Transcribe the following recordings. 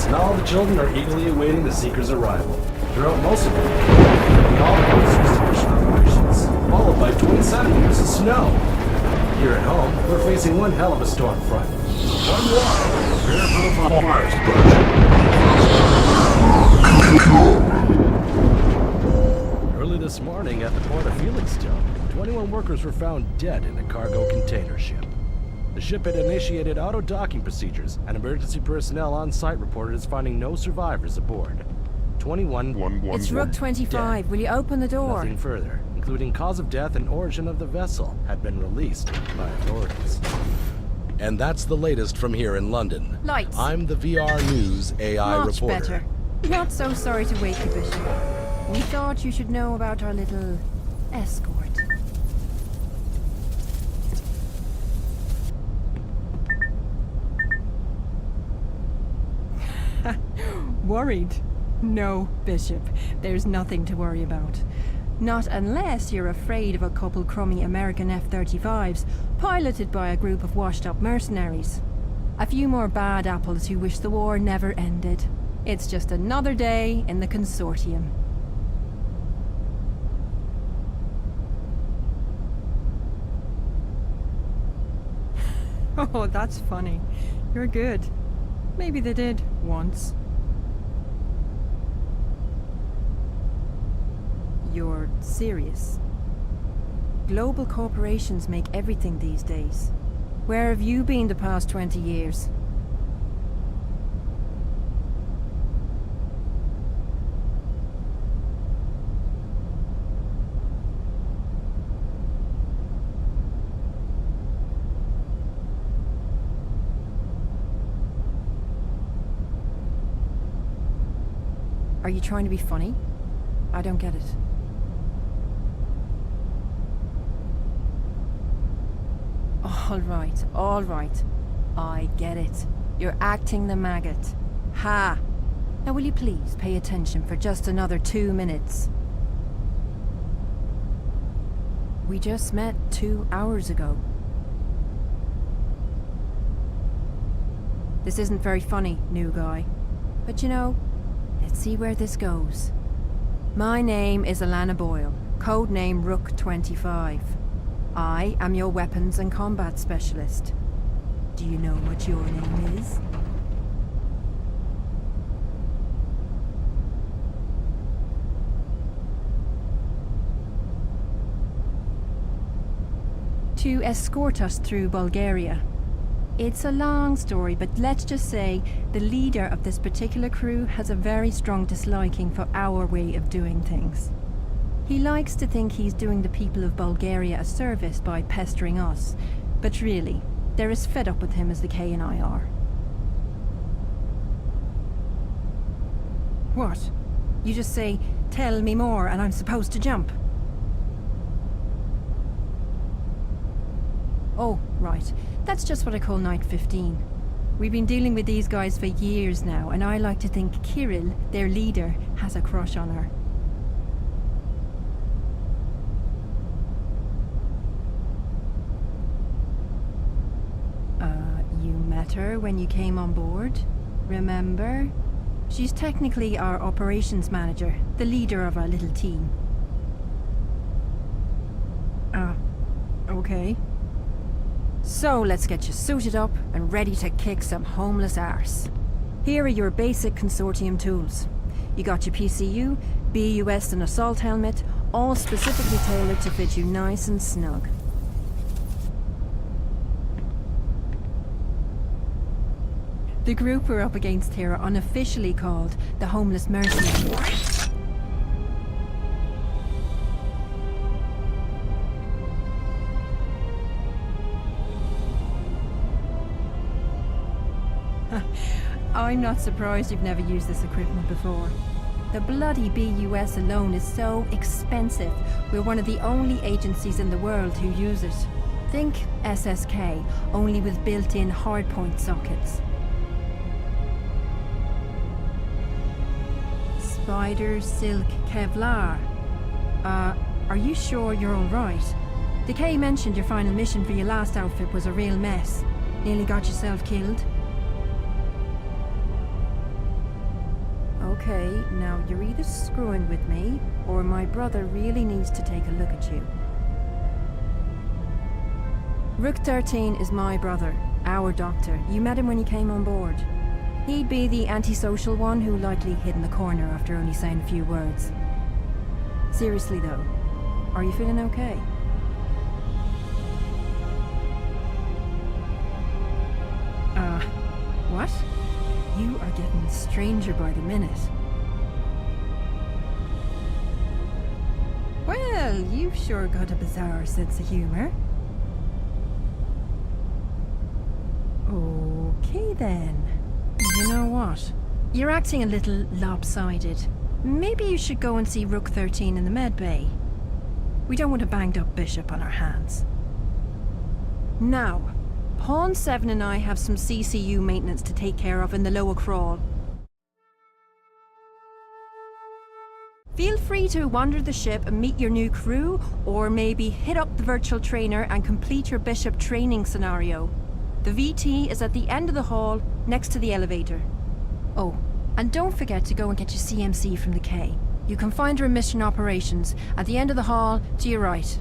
parents and all the children are eagerly awaiting the Seeker's arrival. Throughout most of it, all the construction operations, followed by 20 centimeters of snow. Here at home, we're facing one hell of a storm front. One more. Prepare for the fires, Early this morning at the port of Felixstowe, 21 workers were found dead in a cargo container ship. The ship had initiated auto-docking procedures, and emergency personnel on site reported as finding no survivors aboard. 21 It's Rook 25. dead. Will you open the door? Nothing further, including cause of death and origin of the vessel, had been released by authorities. And that's the latest from here in London. Lights. I'm the VR News AI Much reporter. better. Not so sorry to wake you, Bishop. We thought you should know about our little escort. Worried? No, Bishop. There's nothing to worry about. Not unless you're afraid of a couple crummy American F-35s, piloted by a group of washed-up mercenaries. A few more bad apples who wish the war never ended. It's just another day in the Consortium. Oh, that's funny. You're good. Maybe they did, once. You're serious? Global corporations make everything these days. Where have you been the past 20 years? Are you trying to be funny? I don't get it. All right. I get it. You're acting the maggot. Ha! Now will you please pay attention for just another 2 minutes? We just met 2 hours ago. This isn't very funny, new guy. But you know, let's see where this goes. My name is Alana Boyle, codename Rook 25. I am your weapons and combat specialist. Do you know what your name is? To escort us through Bulgaria. It's a long story, but let's just say the leader of this particular crew has a very strong disliking for our way of doing things. He likes to think he's doing the people of Bulgaria a service by pestering us, but really, they're as fed up with him as the K and I are. What? You just say, "Tell me more," and I'm supposed to jump? Oh, right. That's just what I call Night 15. We've been dealing with these guys for years now, and I like to think Kirill, their leader, has a crush on her. You met her when you came on board? Remember? She's technically our operations manager, the leader of our little team. Okay. So let's get you suited up and ready to kick some homeless arse. Here are your basic Consortium tools. You got your PCU, BUS and assault helmet, all specifically tailored to fit you nice and snug. The group we're up against here are unofficially called the Homeless Mercenaries. I'm not surprised you've never used this equipment before. The bloody BUS alone is so expensive. We're one of the only agencies in the world who use it. Think SSK, only with built-in hardpoint sockets. Spider, silk, Kevlar. Are you sure you're alright? The K mentioned your final mission for your last outfit was a real mess. Nearly got yourself killed. Okay, now you're either screwing with me, or my brother really needs to take a look at you. Rook 13 is my brother, our doctor. You met him when he came on board. He'd be the antisocial one who likely hid in the corner after only saying a few words. Seriously though, are you feeling okay? What? You are getting stranger by the minute. Well, you've sure got a bizarre sense of humor. Okay then. You know what? You're acting a little lopsided. Maybe you should go and see Rook 13 in the med bay. We don't want a banged up bishop on our hands. Now, Pawn 7 and I have some CCU maintenance to take care of in the lower crawl. Feel free to wander the ship and meet your new crew, or maybe hit up the virtual trainer and complete your bishop training scenario. The VT is at the end of the hall, next to the elevator. Oh, and don't forget to go and get your CMC from the K. You can find her in mission operations, at the end of the hall, to your right.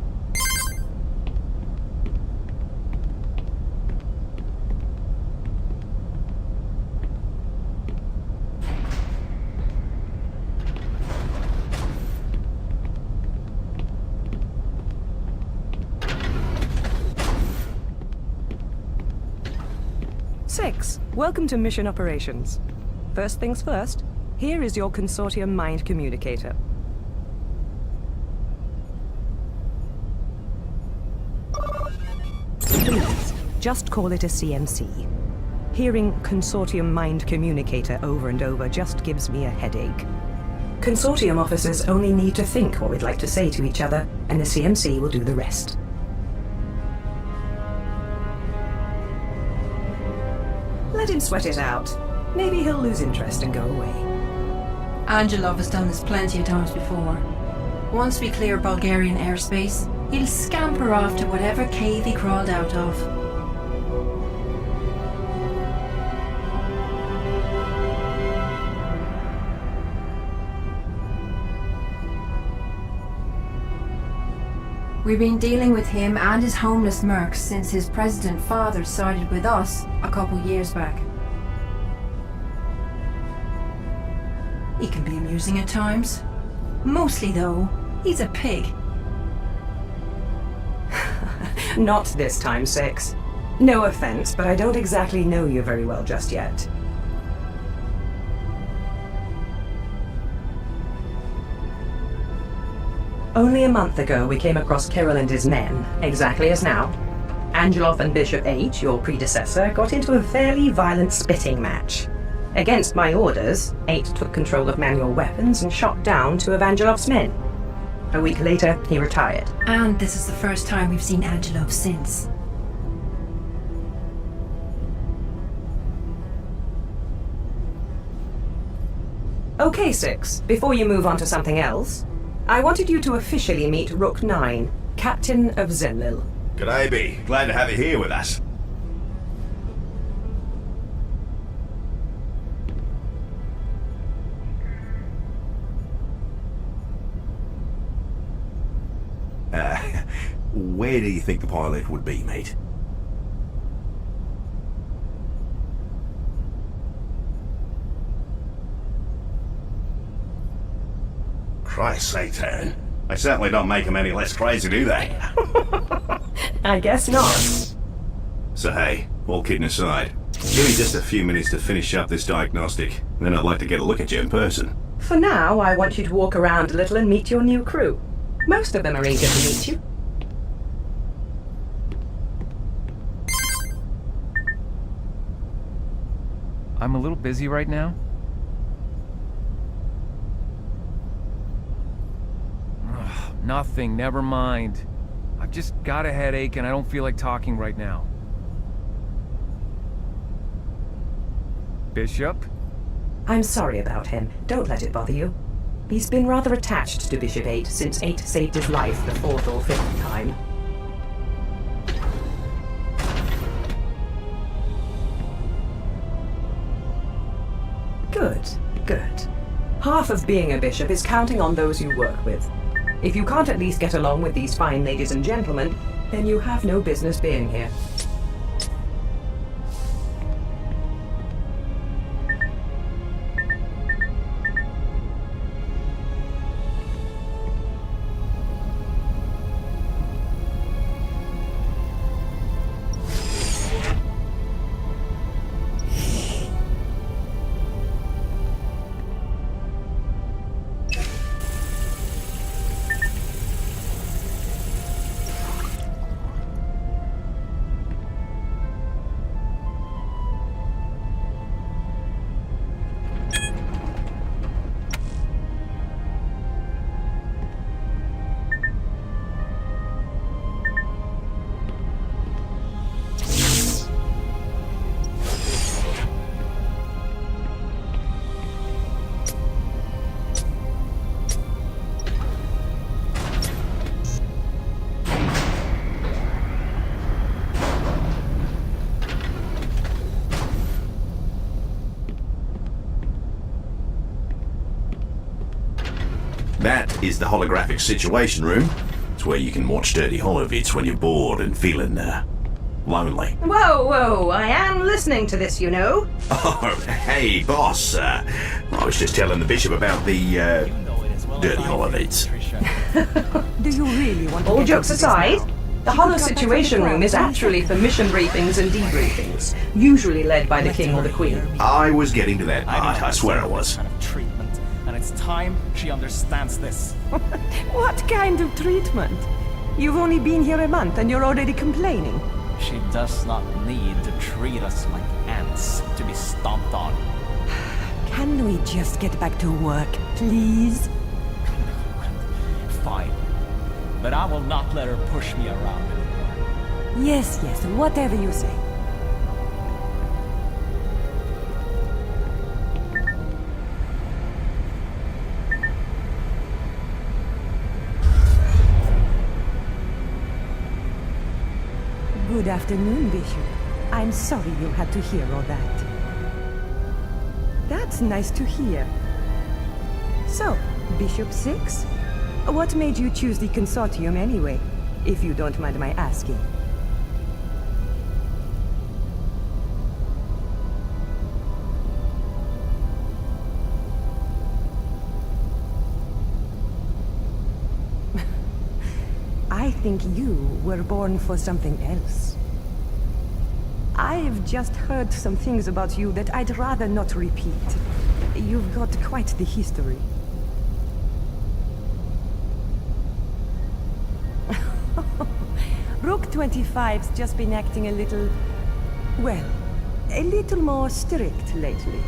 Welcome to Mission Operations. First things first, here is your Consortium Mind Communicator. Please, just call it a CMC. Hearing Consortium Mind Communicator over and over just gives me a headache. Consortium officers only need to think what we'd like to say to each other, and the CMC will do the rest. Let him sweat it out. Maybe he'll lose interest and go away. Angelov has done this plenty of times before. Once we clear Bulgarian airspace, he'll scamper off to whatever cave he crawled out of. We've been dealing with him and his homeless mercs since his president father sided with us a couple years back. He can be amusing at times. Mostly, though, he's a pig. Not this time, Six. No offense, but I don't exactly know you very well just yet. Only a month ago, we came across Kirill and his men, exactly as now. Angelov and Bishop 8, your predecessor, got into a fairly violent spitting match. Against my orders, 8 took control of manual weapons and shot down 2 of Angelov's men. A week later, he retired. And this is the first time we've seen Angelov since. Okay, Six, before you move on to something else, I wanted you to officially meet Rook 9, Captain of Zenlil. G'day, B. Glad to have you here with us. Where do you think the pilot would be, mate? Christ's sake, Taryn. They certainly don't make them any less crazy, do they? I guess not. So hey, all kidding aside, give me just a few minutes to finish up this diagnostic, and then I'd like to get a look at you in person. For now, I want you to walk around a little and meet your new crew. Most of them are eager to meet you. I'm a little busy right now. Ugh, nothing, never mind. I've just got a headache and I don't feel like talking right now. Bishop? I'm sorry about him. Don't let it bother you. He's been rather attached to Bishop 8 since 8 saved his life the 4th or 5th time. Good, good. Half of being a bishop is counting on those you work with. If you can't at least get along with these fine ladies and gentlemen, then you have no business being here. That is the holographic situation room. It's where you can watch dirty holovids when you're bored and feeling lonely. Whoa, I am listening to this, you know. Oh, hey, boss. I was just telling the bishop about the dirty holovids. Do you really want to All get jokes into this aside, now? the Holo Situation Room is actually for mission briefings and debriefings, usually led by the King or the Queen. I was getting to that part, I swear I was. Kind of treatment, and it's time she understands this. What kind of treatment? You've only been here a month and you're already complaining. She does not need to treat us like ants to be stomped on. Can we just get back to work, please? Fine. But I will not let her push me around anymore. Yes, whatever you say. Good afternoon, Bishop. I'm sorry you had to hear all that. That's nice to hear. So, Bishop 6? What made you choose the Consortium anyway, if you don't mind my asking? I think you were born for something else. I've just heard some things about you that I'd rather not repeat. You've got quite the history. Rook 25's just been acting a little... well, a little more strict lately.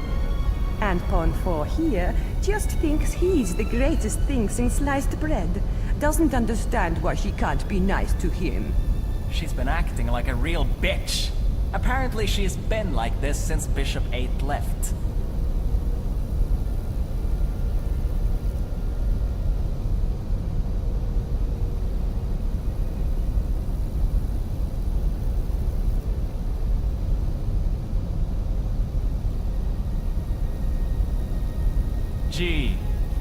And Pawn 4 here just thinks he's the greatest thing since sliced bread. Doesn't understand why she can't be nice to him. She's been acting like a real bitch. Apparently she's been like this since Bishop 8 left. Gee,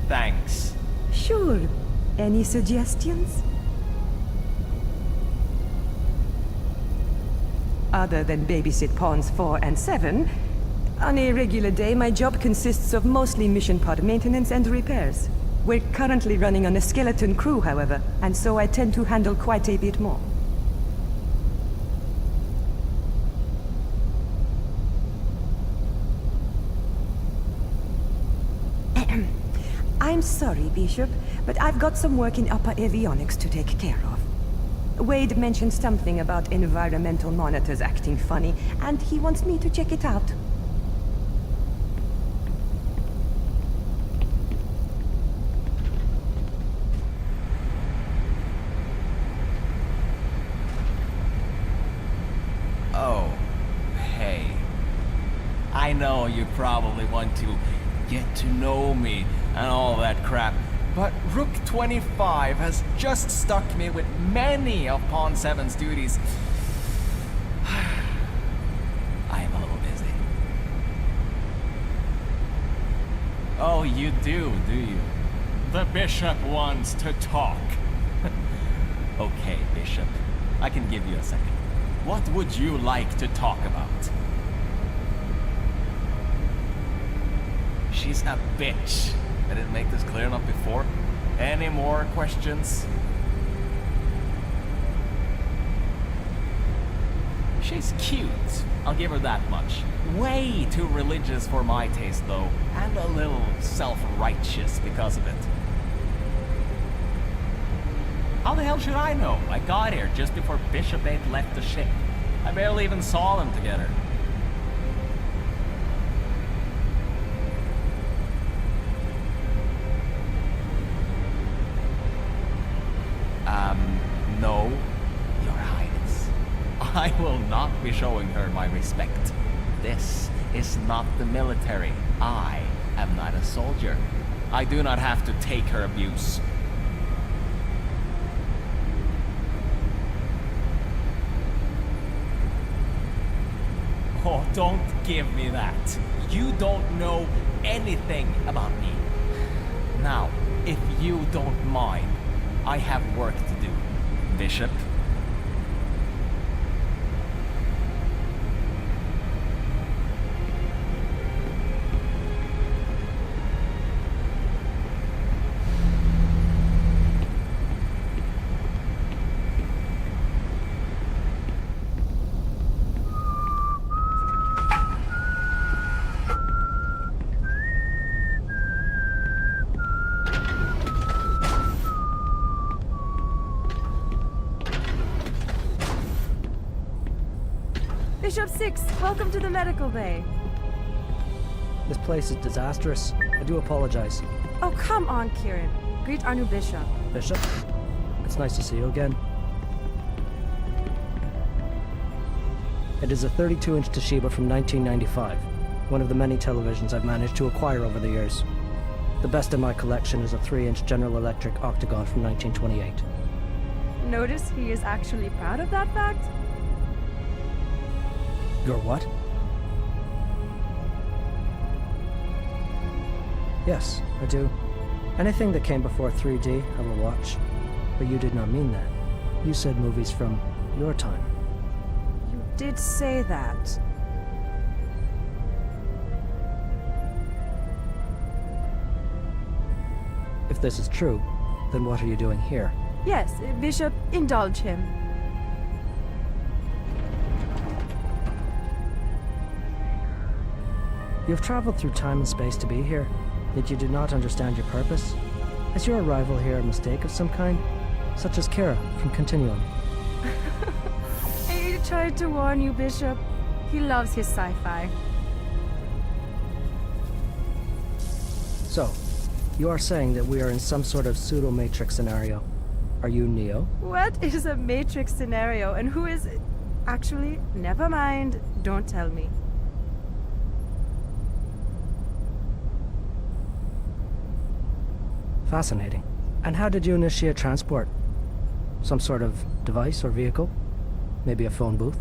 thanks. Sure. Any suggestions? Other than babysit pawns 4 and 7, on a regular day my job consists of mostly mission pod maintenance and repairs. We're currently running on a skeleton crew, however, and so I tend to handle quite a bit more. I'm sorry, Bishop, but I've got some work in upper avionics to take care of. Wade mentioned something about environmental monitors acting funny, and he wants me to check it out. Oh, hey. I know you probably want to get to know me and all that crap, but Rook 25 has just stuck me with many of Pawn 7's duties. I am a little busy. Oh, you do you? The bishop wants to talk. Okay, Bishop. I can give you a second. What would you like to talk about? She's a bitch. I didn't make this clear enough before. Any more questions? She's cute. I'll give her that much. Way too religious for my taste, though. And a little self-righteous because of it. How the hell should I know? I got here just before Bishop 8 left the ship. I barely even saw them together. No, Your Highness. I will not be showing her my respect. This is not the military. I am not a soldier. I do not have to take her abuse. Oh, don't give me that. You don't know anything about me. Now, if you don't mind, I have work to do, Bishop. Bishop 6, welcome to the medical bay. This place is disastrous. I do apologize. Oh, come on, Kieran. Greet our new bishop. Bishop, it's nice to see you again. It is a 32-inch Toshiba from 1995, one of the many televisions I've managed to acquire over the years. The best in my collection is a 3-inch General Electric Octagon from 1928. Notice he is actually proud of that fact? Your what? Yes, I do. Anything that came before 3D, I will watch. But you did not mean that. You said movies from your time. You did say that. If this is true, then what are you doing here? Yes, Bishop, indulge him. You have traveled through time and space to be here, yet you do not understand your purpose. Is your arrival here a mistake of some kind? Such as Kira from Continuum. I tried to warn you, Bishop. He loves his sci-fi. So, you are saying that we are in some sort of pseudo-matrix scenario. Are you Neo? What is a matrix scenario and who is... Actually, never mind. Don't tell me. Fascinating. And how did you initiate transport? Some sort of device or vehicle? Maybe a phone booth?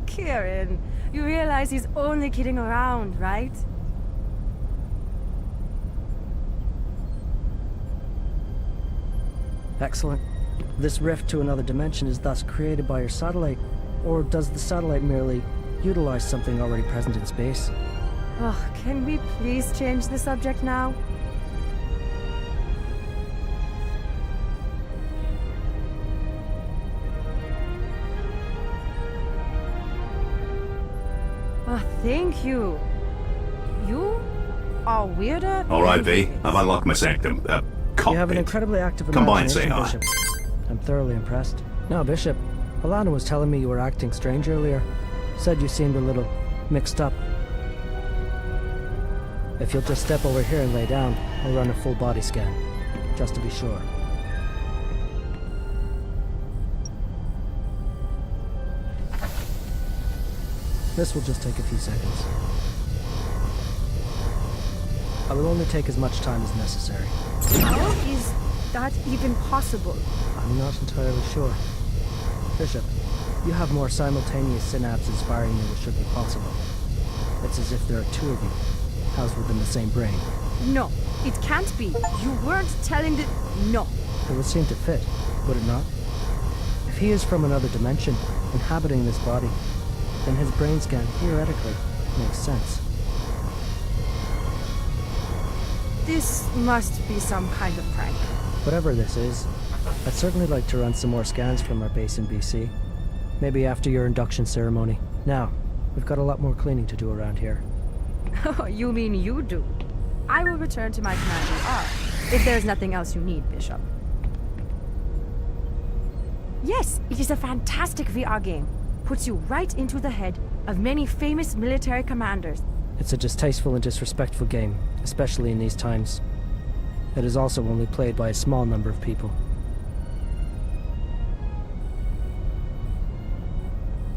Kieran, you realize he's only kidding around, right? Excellent. This rift to another dimension is thus created by your satellite, or does the satellite merely utilize something already present in space? Oh, can we please change the subject now? Oh, thank you. You are weirder. All right, than V. David. I've unlocked my sanctum. Cockpit. You have an incredibly active Come by and say imagination, hi. Bishop. I'm thoroughly impressed. Now, Bishop, Alana was telling me you were acting strange earlier. Said you seemed a little mixed up. If you'll just step over here and lay down, I'll run a full body scan, just to be sure. This will just take a few seconds. I will only take as much time as necessary. How is that even possible? I'm not entirely sure. Bishop, you have more simultaneous synapses firing than it should be possible. It's as if there are two of you. housed within the same brain. No, it can't be. You weren't telling the... No. It would seem to fit, would it not? If he is from another dimension, inhabiting this body, then his brain scan theoretically makes sense. This must be some kind of prank. Whatever this is, I'd certainly like to run some more scans from our base in BC. Maybe after your induction ceremony. Now, we've got a lot more cleaning to do around here. Oh, you mean you do? I will return to my commanding R, if there's nothing else you need, Bishop. Yes, it is a fantastic VR game. Puts you right into the head of many famous military commanders. It's a distasteful and disrespectful game, especially in these times. It is also only played by a small number of people.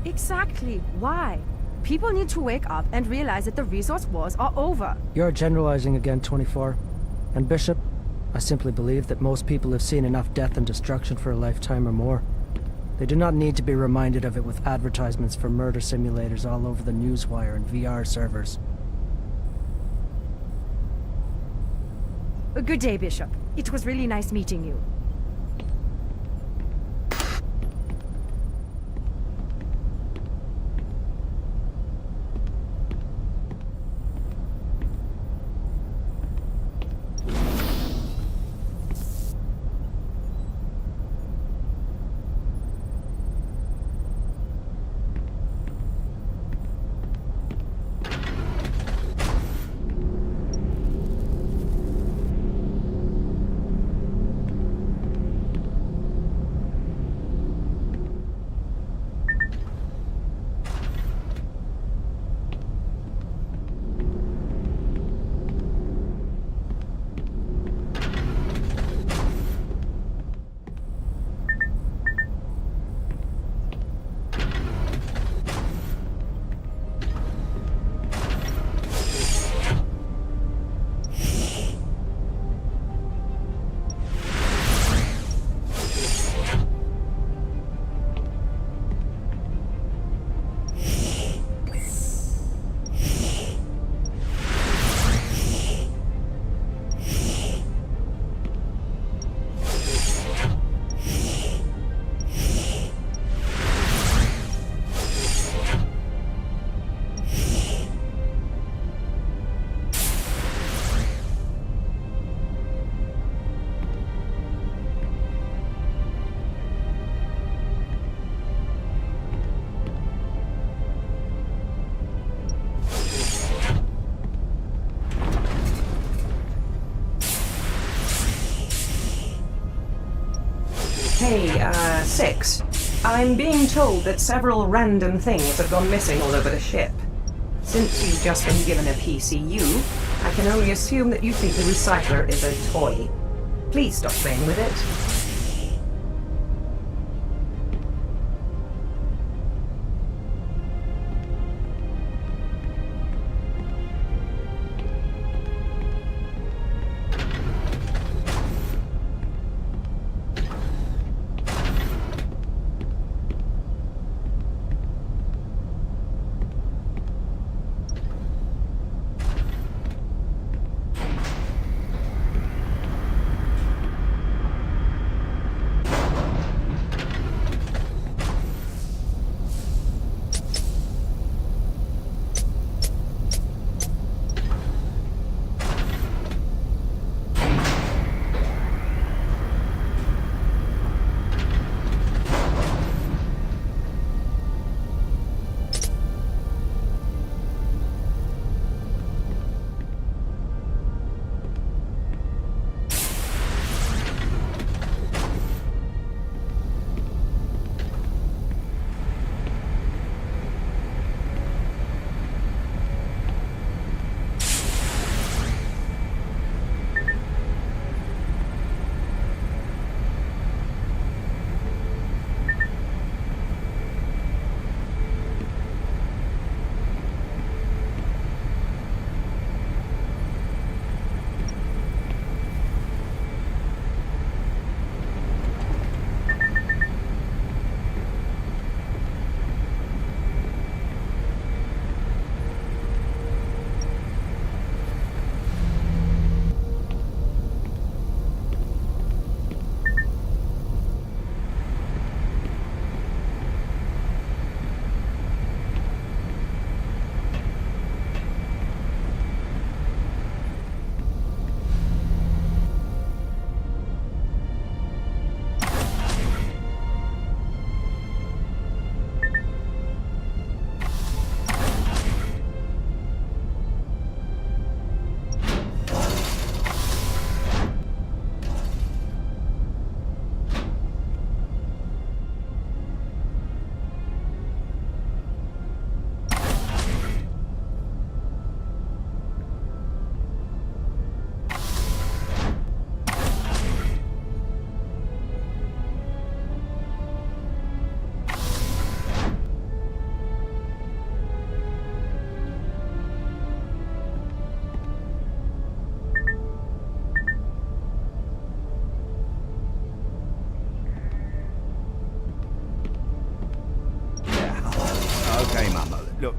Exactly. Why? People need to wake up and realize that the resource wars are over. You're generalizing again, 24. And Bishop, I simply believe that most people have seen enough death and destruction for a lifetime or more. They do not need to be reminded of it with advertisements for murder simulators all over the newswire and VR servers. Good day, Bishop. It was really nice meeting you. Hey, 6. I'm being told that several random things have gone missing all over the ship. Since you've just been given a PCU, I can only assume that you think the recycler is a toy. Please stop playing with it.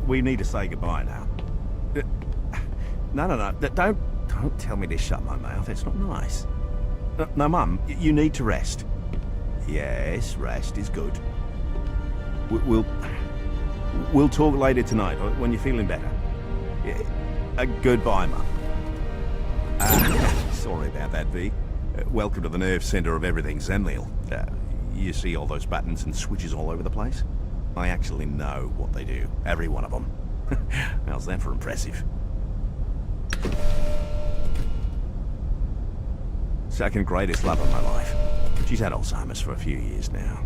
we need to say goodbye now. No. Don't tell me to shut my mouth. It's not nice. No, Mum, you need to rest. Yes, rest is good. We'll talk later tonight when you're feeling better. Goodbye, Mum. Sorry about that, V. Welcome to the nerve center of everything Zenliel. You see all those buttons and switches all over the place? I actually know what they do. Every one of them. How's that for impressive? Second greatest love of my life. She's had Alzheimer's for a few years now.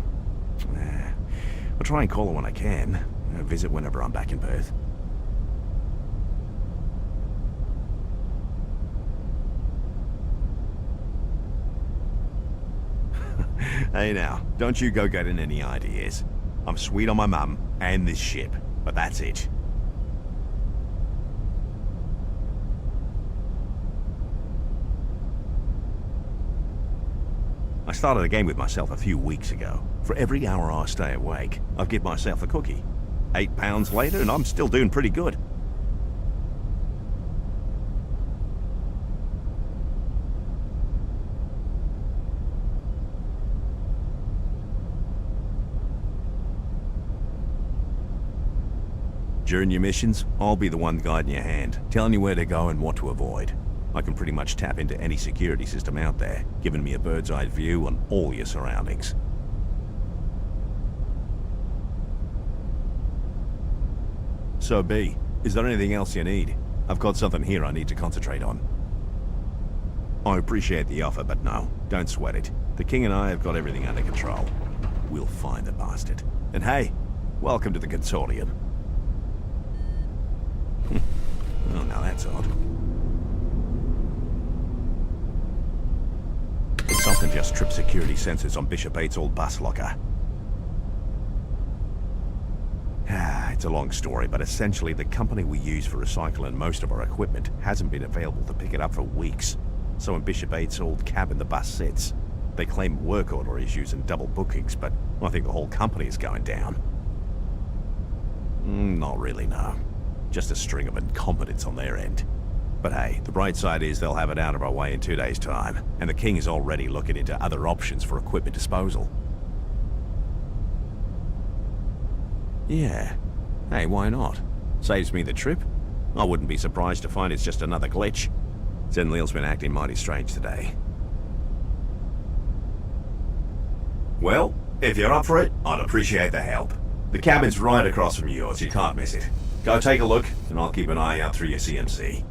I'll try and call her when I can. Visit whenever I'm back in Perth. Hey now, don't you go getting any ideas. I'm sweet on my mum and this ship, but that's it. I started a game with myself a few weeks ago. For every hour I stay awake, I've give myself a cookie. £8 later and I'm still doing pretty good. During your missions, I'll be the one guiding your hand, telling you where to go and what to avoid. I can pretty much tap into any security system out there, giving me a bird's-eye view on all your surroundings. So B, is there anything else you need? I've got something here I need to concentrate on. I appreciate the offer, but no, don't sweat it. The King and I have got everything under control. We'll find the bastard. And hey, welcome to the Consortium. Oh, now that's odd. Something just tripped security sensors on Bishop 8's old bus locker. It's a long story, but essentially the company we use for recycling most of our equipment hasn't been available to pick it up for weeks. So in Bishop 8's old cabin the bus sits. They claim work order issues and double bookings, but I think the whole company is going down. Not really, no. Just a string of incompetence on their end. But hey, the bright side is they'll have it out of our way in 2 days' time, and the King is already looking into other options for equipment disposal. Yeah. Hey, why not? Saves me the trip. I wouldn't be surprised to find it's just another glitch. Zenliel's been acting mighty strange today. Well, if you're up for it, I'd appreciate the help. The cabin's right across from yours, you can't miss it. Go take a look, and I'll keep an eye out through your CMC.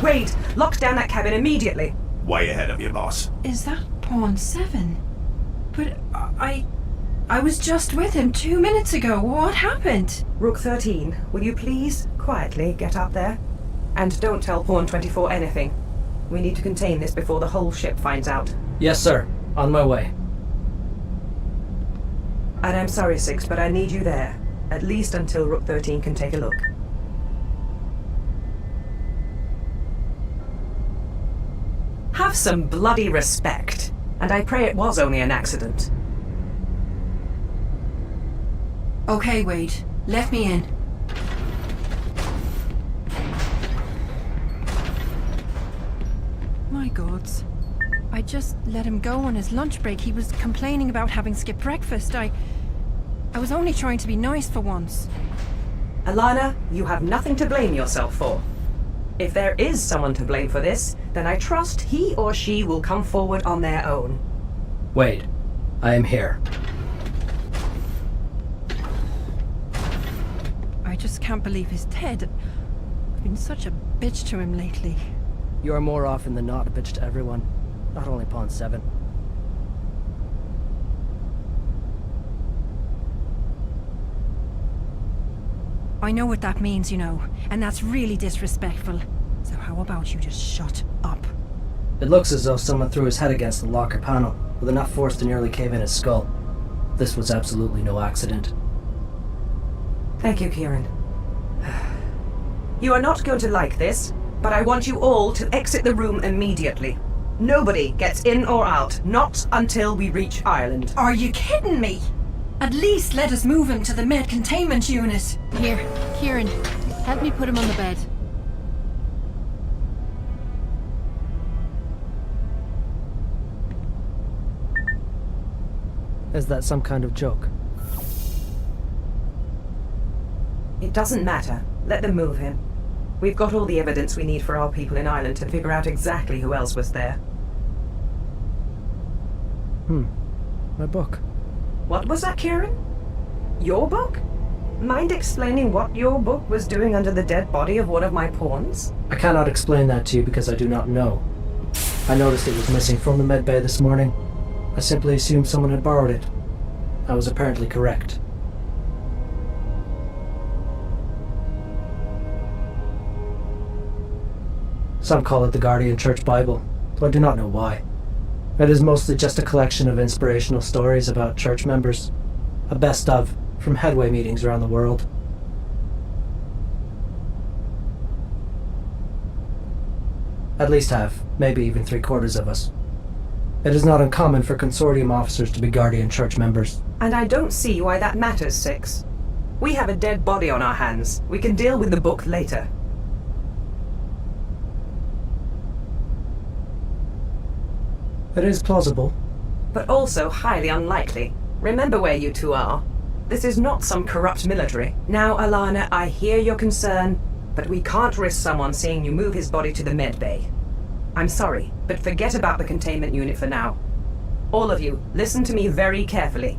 Wait! Lock down that cabin immediately! Way ahead of you, boss. Is that Pawn 7? But I was just with him 2 minutes ago. What happened? Rook 13, will you please quietly get up there? And don't tell Pawn 24 anything. We need to contain this before the whole ship finds out. Yes, sir. On my way. And I'm sorry, Six, but I need you there. At least until Rook 13 can take a look. Have some bloody respect. And I pray it was only an accident. Okay, Wade. Let me in. My gods. I just let him go on his lunch break. He was complaining about having skipped breakfast. I was only trying to be nice for once. Alana, you have nothing to blame yourself for. If there is someone to blame for this, then I trust he or she will come forward on their own. Wade, I am here. I just can't believe he's dead. I've been such a bitch to him lately. You are more often than not a bitch to everyone. Not only Pawn 7. I know what that means, you know, and that's really disrespectful. So how about you just shut up? It looks as though someone threw his head against the locker panel, with enough force to nearly cave in his skull. This was absolutely no accident. Thank you, Kieran. You are not going to like this, but I want you all to exit the room immediately. Nobody gets in or out, not until we reach Ireland. Are you kidding me? At least let us move him to the med containment unit. Here, Kieran, help me put him on the bed. Is that some kind of joke? It doesn't matter. Let them move him. We've got all the evidence we need for our people in Ireland to figure out exactly who else was there. My book. What was that, Kieran? Your book? Mind explaining what your book was doing under the dead body of one of my pawns? I cannot explain that to you because I do not know. I noticed it was missing from the med bay this morning. I simply assumed someone had borrowed it. I was apparently correct. Some call it the Guardian Church Bible, though I do not know why. It is mostly just a collection of inspirational stories about church members. A best of from headway meetings around the world. At least half, maybe even 3/4 of us. It is not uncommon for Consortium officers to be Guardian Church members. And I don't see why that matters, Six. We have a dead body on our hands. We can deal with the book later. It is plausible. But also highly unlikely. Remember where you two are. This is not some corrupt military. Now, Alana, I hear your concern, but we can't risk someone seeing you move his body to the med bay. I'm sorry, but forget about the containment unit for now. All of you, listen to me very carefully.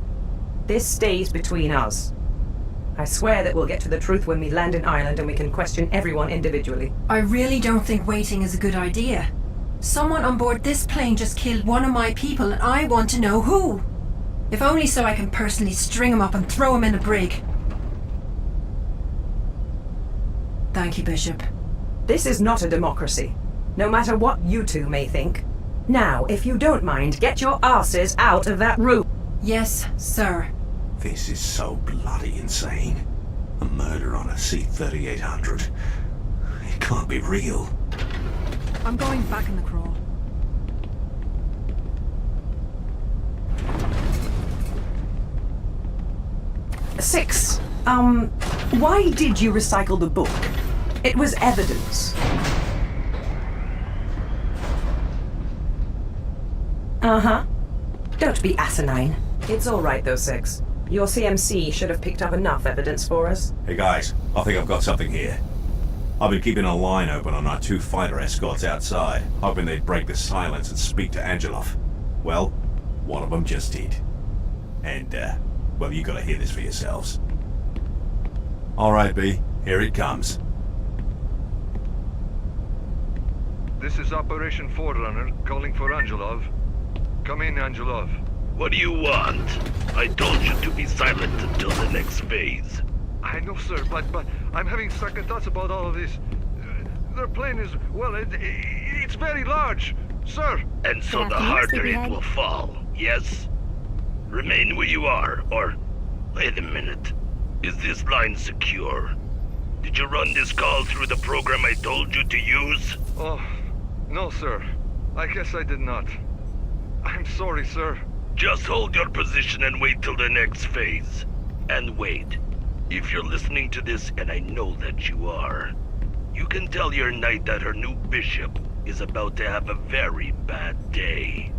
This stays between us. I swear that we'll get to the truth when we land in Ireland and we can question everyone individually. I really don't think waiting is a good idea. Someone on board this plane just killed one of my people and I want to know who. If only so I can personally string him up and throw him in a brig. Thank you, Bishop. This is not a democracy, no matter what you two may think. Now, if you don't mind, get your asses out of that room. Yes, sir. This is so bloody insane. A murder on a C-3800. It can't be real. I'm going back in the crawl. Six, why did you recycle the book? It was evidence. Uh-huh. Don't be asinine. It's all right though, Six. Your CMC should have picked up enough evidence for us. Hey guys, I think I've got something here. I've been keeping a line open on our 2 fighter escorts outside, hoping they'd break the silence and speak to Angelov. Well, one of them just did. And, well, you gotta hear this for yourselves. Alright, B, here it comes. This is Operation Forerunner, calling for Angelov. Come in, Angelov. What do you want? I told you to be silent until the next phase. I know, sir, but I'm having second thoughts about all of this. Their plane is, well, it's very large, sir. And so the harder it will fall, yes? Remain where you are, or... Wait a minute. Is this line secure? Did you run this call through the program I told you to use? Oh, no, sir. I guess I did not. I'm sorry, sir. Just hold your position and wait till the next phase. And wait. If you're listening to this, and I know that you are, you can tell your knight that her new bishop is about to have a very bad day.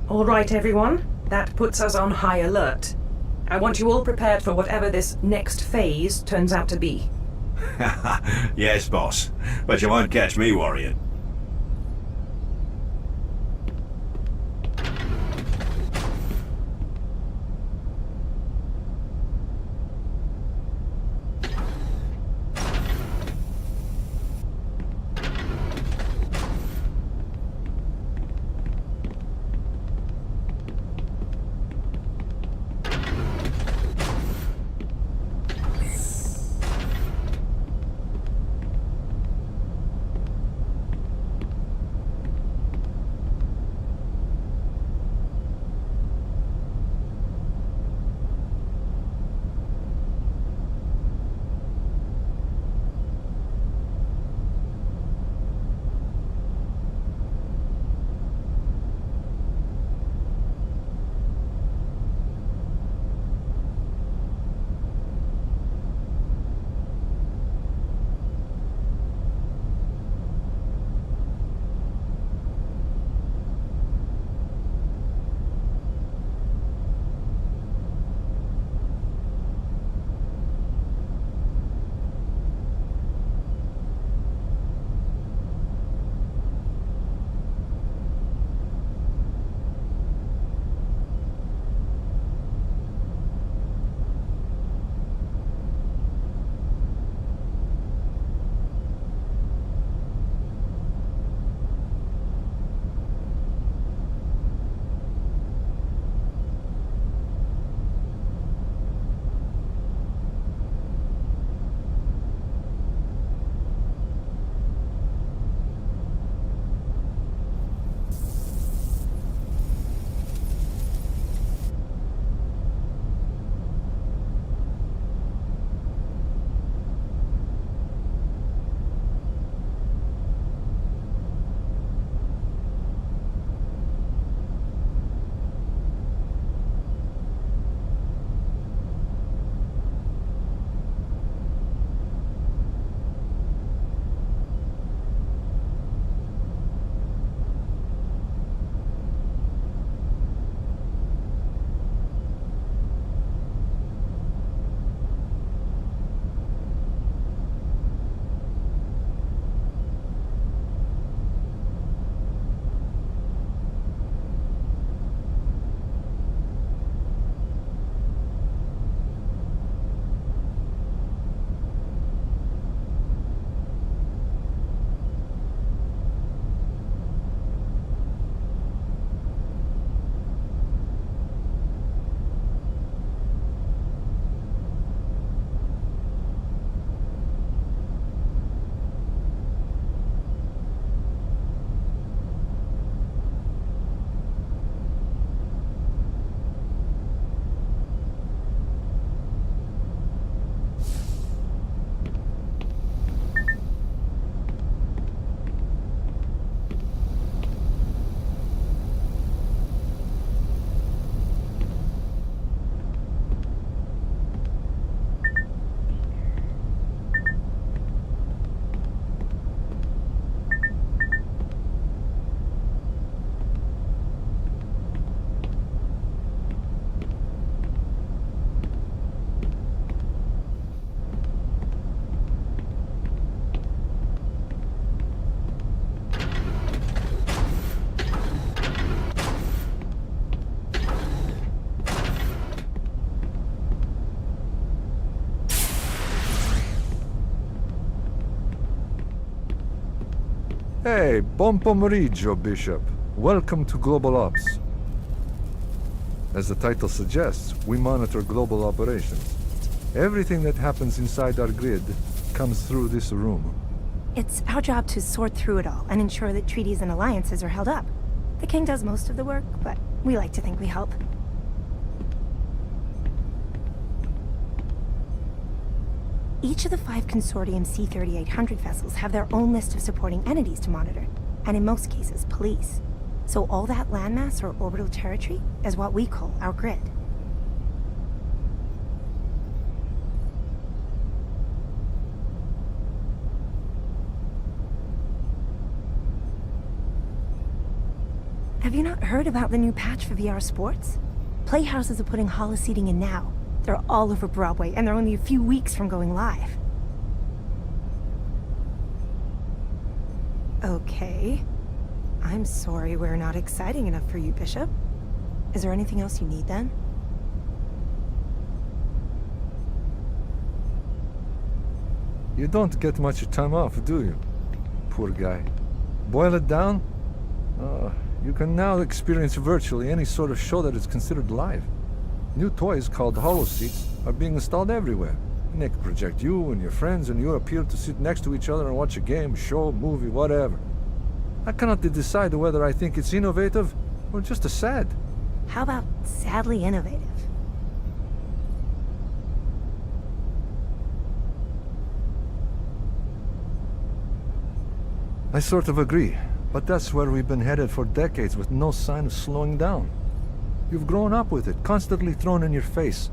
All right, everyone. That puts us on high alert. I want you all prepared for whatever this next phase turns out to be. Yes, boss. But you won't catch me worrying. Hey, buon pomeriggio, Bishop. Welcome to Global Ops. As the title suggests, we monitor global operations. Everything that happens inside our grid comes through this room. It's our job to sort through it all and ensure that treaties and alliances are held up. The king does most of the work, but we like to think we help. Each of the 5 Consortium C-3800 vessels have their own list of supporting entities to monitor, and in most cases, police. So all that landmass or orbital territory is what we call our grid. Have you not heard about the new patch for VR Sports? Playhouses are putting Holo seating in now. They're all over Broadway, and they're only a few weeks from going live. Okay. I'm sorry we're not exciting enough for you, Bishop. Is there anything else you need, then? You don't get much time off, do you? Poor guy. Boil it down? You can now experience virtually any sort of show that is considered live. New toys called Holo Seats are being installed everywhere. And they can project you and your friends, and you appear to sit next to each other and watch a game, show, movie, whatever. I cannot decide whether I think it's innovative or just sad. How about sadly innovative? I sort of agree, but that's where we've been headed for decades with no sign of slowing down. You've grown up with it, constantly thrown in your face.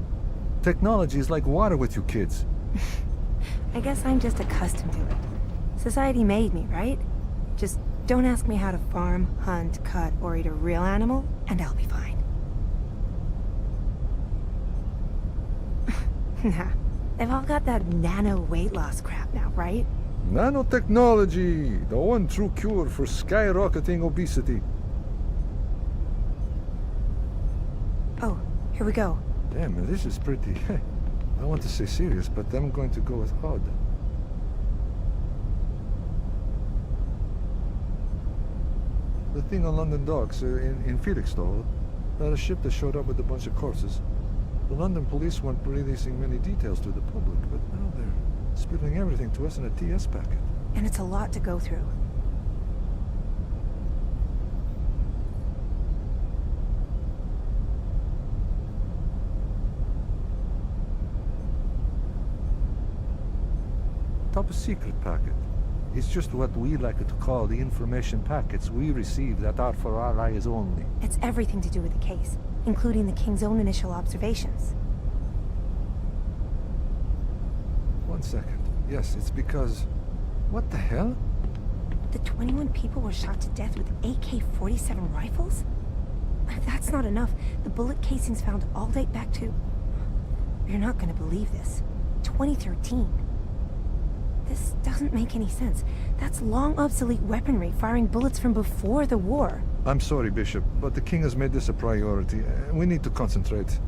Technology is like water with you kids. I guess I'm just accustomed to it. Society made me, right? Just don't ask me how to farm, hunt, cut, or eat a real animal, and I'll be fine. Nah, they've all got that nano weight loss crap now, right? Nanotechnology, the one true cure for skyrocketing obesity. Oh, here we go. Damn, this is pretty... I want to say serious, but I'm going to go with odd. The thing on London docks, in Felixstowe, a ship that showed up with a bunch of corpses. The London police weren't releasing many details to the public, but now they're spilling everything to us in a TS packet. And it's a lot to go through. Top secret packet. It's just what we like to call the information packets we receive that are for our eyes only. It's everything to do with the case, including the King's own initial observations. 1 second. Yes, it's because... What the hell? The 21 people were shot to death with AK-47 rifles? That's not enough. The bullet casings found all date back to... You're not gonna believe this. 2013. This doesn't make any sense. That's long obsolete weaponry firing bullets from before the war. I'm sorry, Bishop, but the King has made this a priority. We need to concentrate.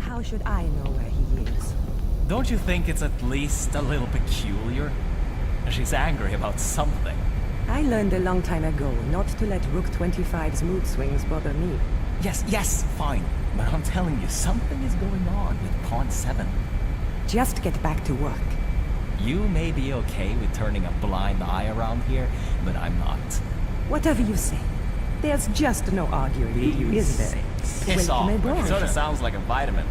How should I know where he is? Don't you think it's at least a little peculiar? She's angry about something. I learned a long time ago not to let Rook 25's mood swings bother me. Yes, fine. But I'm telling you, something is going on with Pawn 7. Just get back to work. You may be okay with turning a blind eye around here, but I'm not. Whatever you say. There's just no arguing with you, is there? Piss off. Welcome aboard. It sort of sounds like a vitamin.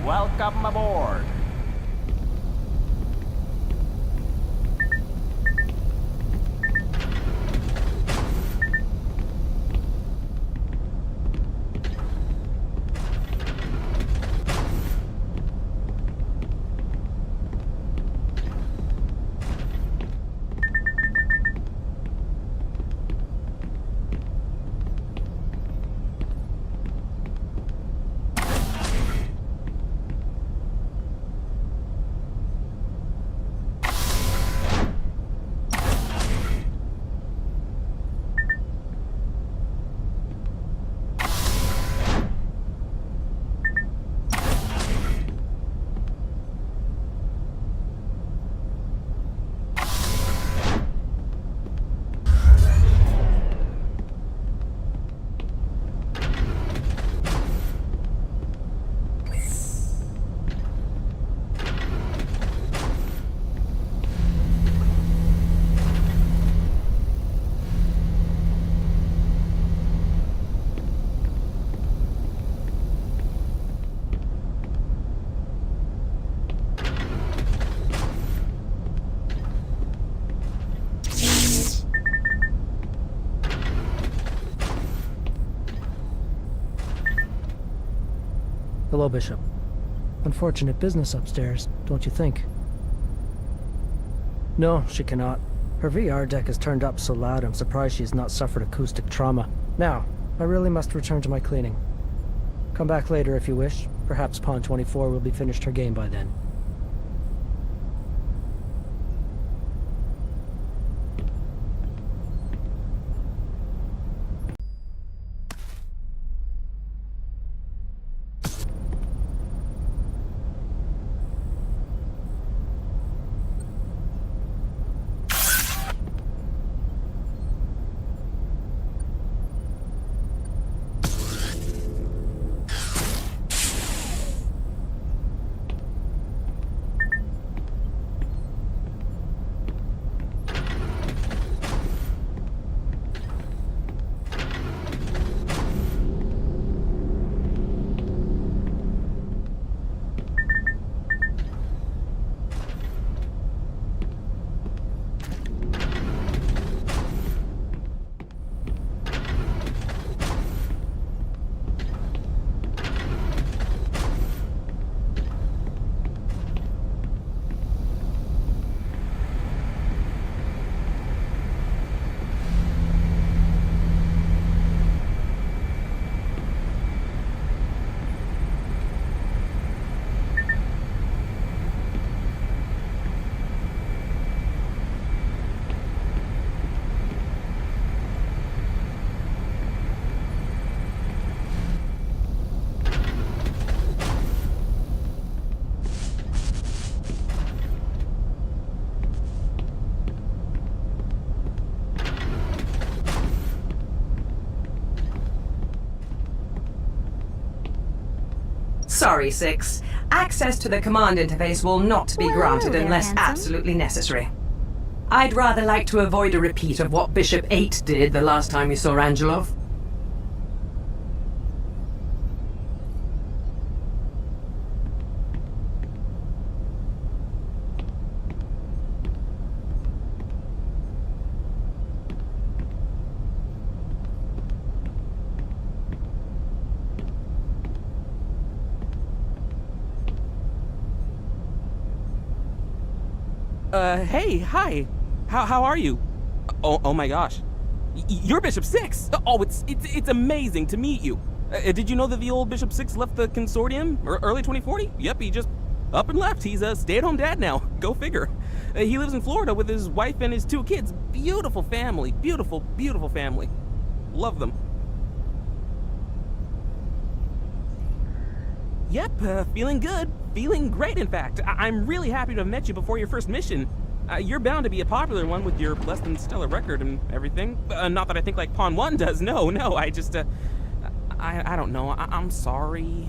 Welcome aboard. Hello, Bishop. Unfortunate business upstairs, don't you think? No, she cannot. Her VR deck is turned up so loud I'm surprised she has not suffered acoustic trauma. Now, I really must return to my cleaning. Come back later if you wish. Perhaps Pawn 24 will be finished her game by then. Sorry, Six. Access to the command interface will not be Well, granted hello there, unless handsome. absolutely necessary. I'd rather like to avoid a repeat of what Bishop 8 did the last time we saw Angelov. Hey, hi. How are you? Oh my gosh. You're Bishop 6! Oh, it's amazing to meet you. Did you know that the old Bishop 6 left the Consortium early 2040? Yep, he just up and left. He's a stay-at-home dad now. Go figure. He lives in Florida with his wife and his 2 kids. Beautiful family. Beautiful, beautiful family. Love them. Yep, feeling good. Feeling great, in fact. I'm really happy to have met you before your first mission. You're bound to be a popular one with your less than stellar record and everything. Not that I think like Pawn 1 does. No, I just, I don't know. I'm sorry.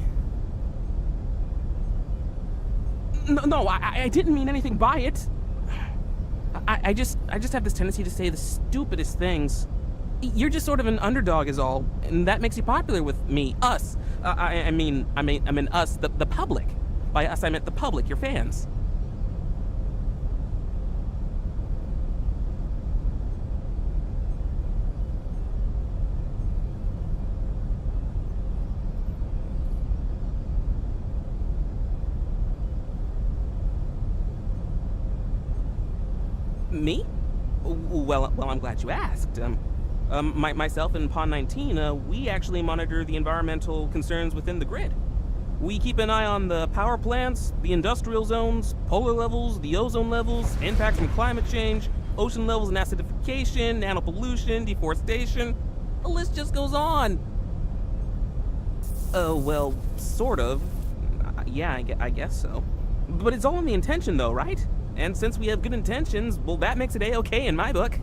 No, I didn't mean anything by it. I just have this tendency to say the stupidest things. You're just sort of an underdog is all, and that makes you popular with me, us. I mean us, the public. By us, I meant the public, your fans. Me? Well, I'm glad you asked. Myself and Pawn 19, we actually monitor the environmental concerns within the grid. We keep an eye on the power plants, the industrial zones, polar levels, the ozone levels, impacts from climate change, ocean levels and acidification, nanopollution, deforestation. The list just goes on. Well, sort of. Yeah, I guess so. But it's all in the intention though, right? And since we have good intentions, well, that makes it A-okay in my book.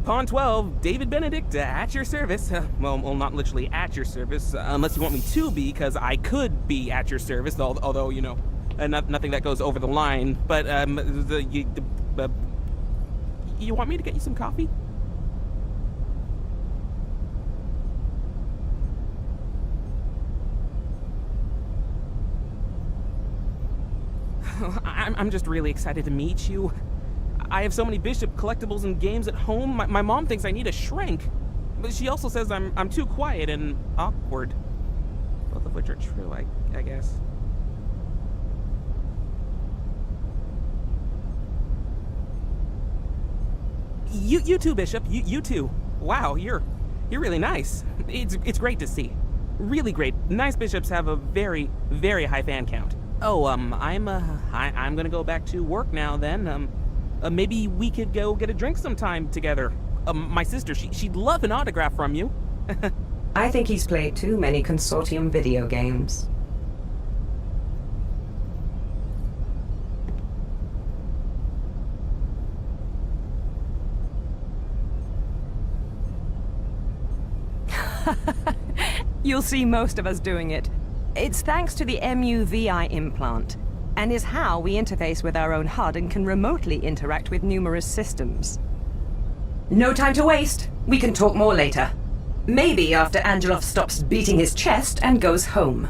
Pawn 12, David Benedict, at your service. Well, not literally at your service, unless you want me to be, because I could be at your service, although, you know, nothing that goes over the line. But, you want me to get you some coffee? I'm just really excited to meet you. I have so many Bishop collectibles and games at home. My mom thinks I need a shrink. But she also says I'm too quiet and awkward. Both of which are true, I guess. You too, Bishop. You too. Wow, you're really nice. It's great to see. Really great. Nice bishops have a very, very high fan count. Oh, I'm gonna go back to work now then. Maybe we could go get a drink sometime together. My sister, she'd love an autograph from you. I think he's played too many Consortium video games. You'll see most of us doing it. It's thanks to the MUVI implant, and is how we interface with our own HUD and can remotely interact with numerous systems. No time to waste. We can talk more later. Maybe after Angelov stops beating his chest and goes home.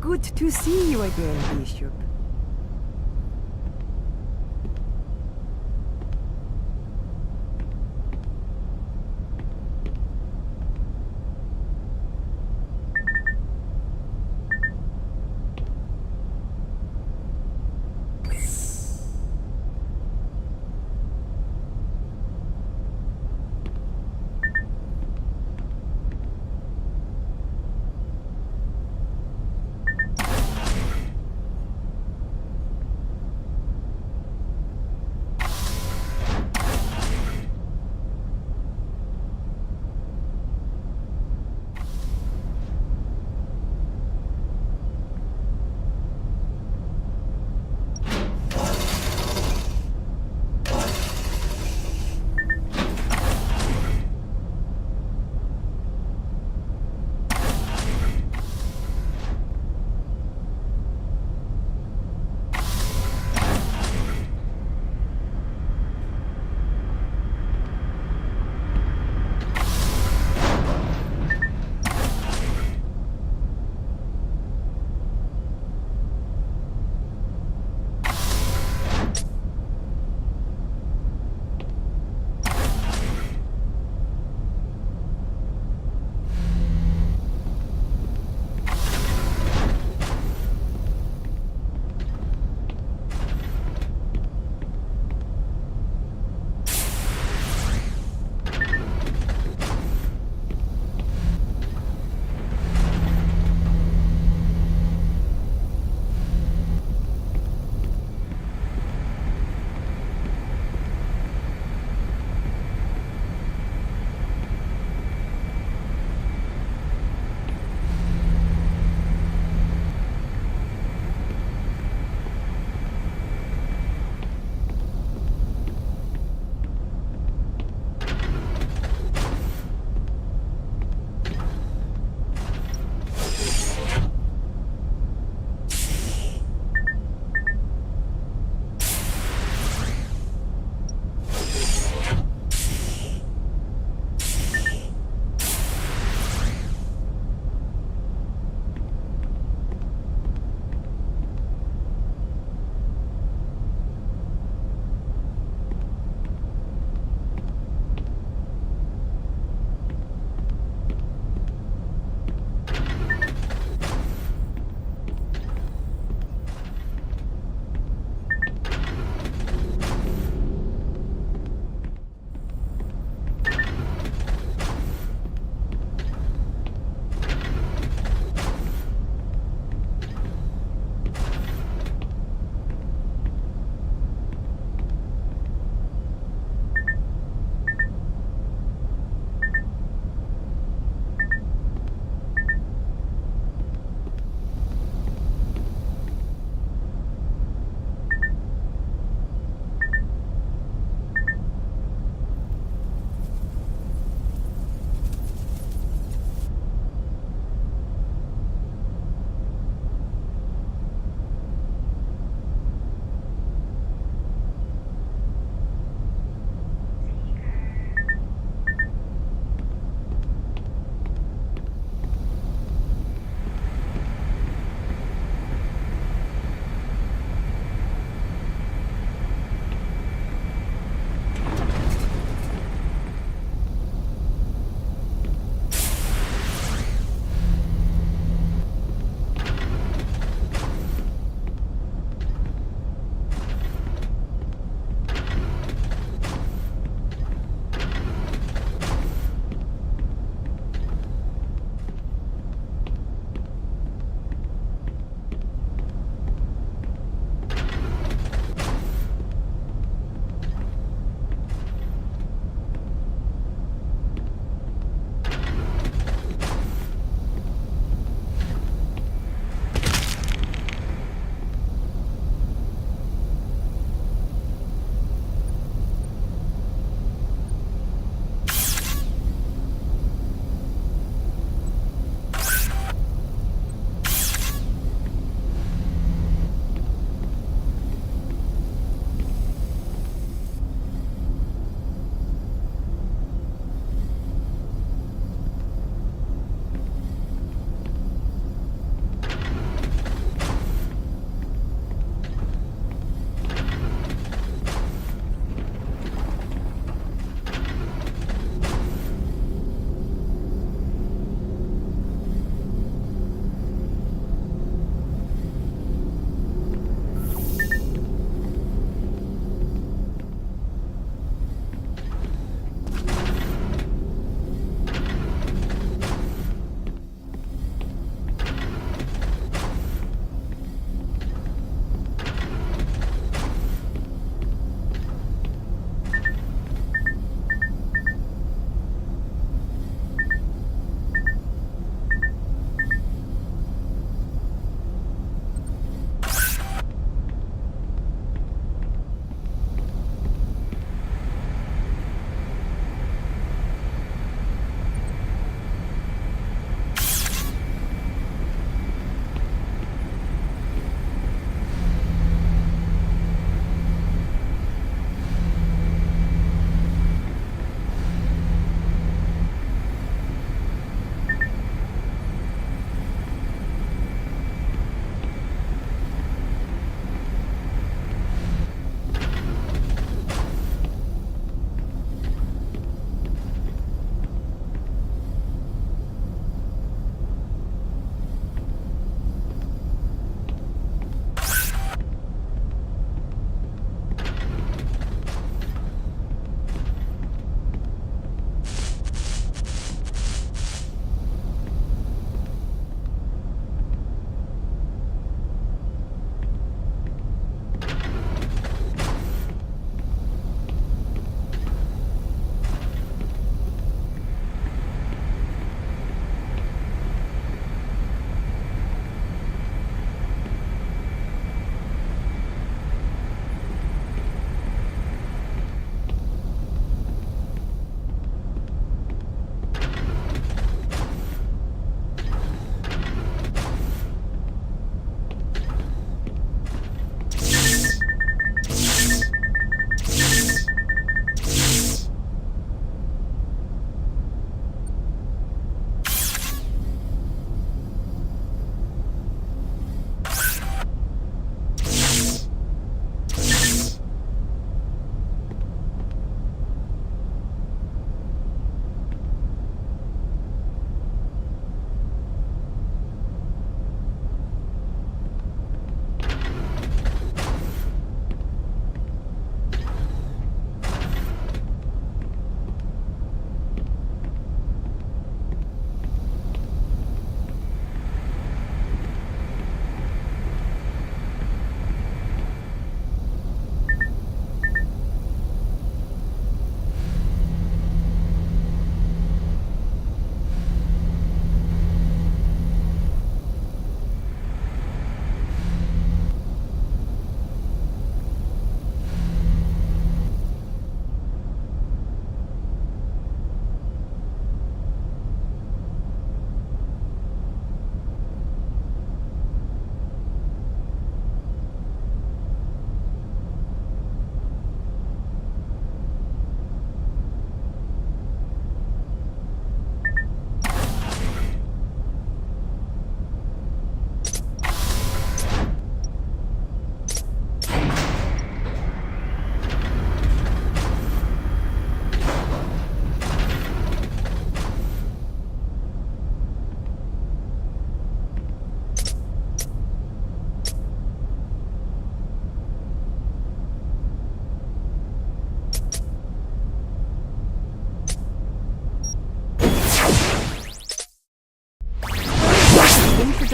Good to see you again, Bishop.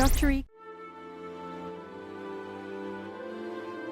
introductory